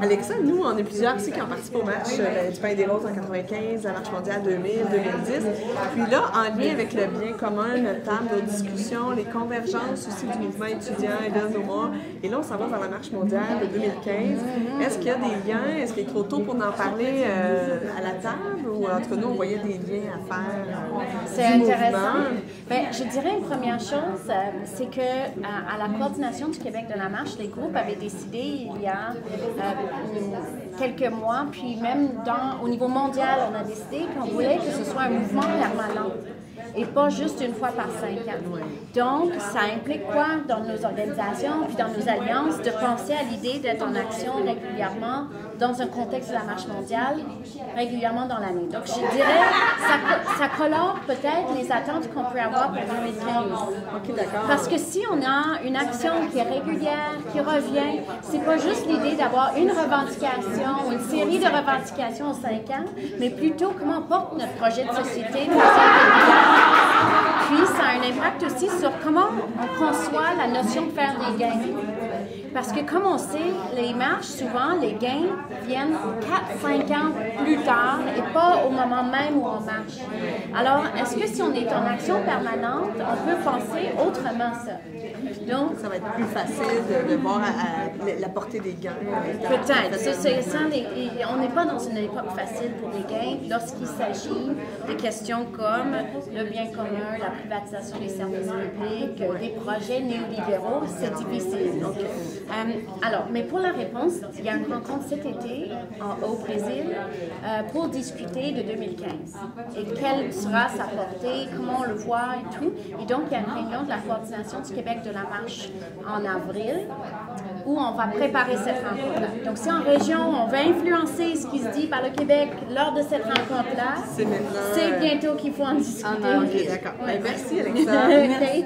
Alexa, nous, on est plusieurs ici qui ont participé au marche du Pain des Roses en 95, la marche mondiale 2000, 2010. Puis là, en lien avec le bien commun, notre table de discussion, les convergences aussi du mouvement étudiant et de nos mois. Et là, on s'en va vers la marche mondiale de 2015. Est-ce qu'il y a des liens? Est-ce qu'il est trop tôt pour en parler à la table? Ou entre nous, on voyait des liens à faire C'est intéressant. Bien, je dirais une première chose, c'est que à la coordination du Québec de la marche, les groupes avaient décidé il y a quelques mois, puis même au niveau mondial, on a décidé qu'on voulait que ce soit un mouvement permanent et pas juste une fois par 5 ans. Donc, ça implique quoi dans nos organisations puis dans nos alliances de penser à l'idée d'être en action régulièrement dans un contexte de la marche mondiale, régulièrement dans l'année. Donc, je dirais, ça colore peut-être les attentes qu'on peut avoir pour 2015. OK, d'accord. Parce que si on a une action qui est régulière, qui revient, c'est pas juste l'idée d'avoir une revendication ou une série de revendications en 5 ans, mais plutôt comment on porte notre projet de société de façon régulière. Puis, ça a un impact aussi sur comment on conçoit la notion de faire des gains. Parce que comme on sait, les marches, souvent, les gains viennent 4-5 ans plus tard et pas au moment même où on marche. Alors, est-ce que si on est en action permanente, on peut penser autrement ça? Donc, ça va être plus facile de voir la portée des gains. Peut-être. On n'est pas dans une époque facile pour les gains lorsqu'il s'agit de questions comme le bien commun, la privatisation des services publics, des projets néolibéraux. C'est difficile. Alors, mais pour la réponse, il y a une rencontre cet été au Brésil pour discuter de 2015 et quelle sera sa portée, comment on le voit et tout. Et donc, il y a une réunion de la coordination du Québec de la marche en avril où on va préparer cette rencontre-là. Donc, si en région, on veut influencer ce qui se dit par le Québec lors de cette rencontre-là, c'est bientôt qu'il faut en discuter. OK, d'accord. Ouais. Merci, Alexa. Merci.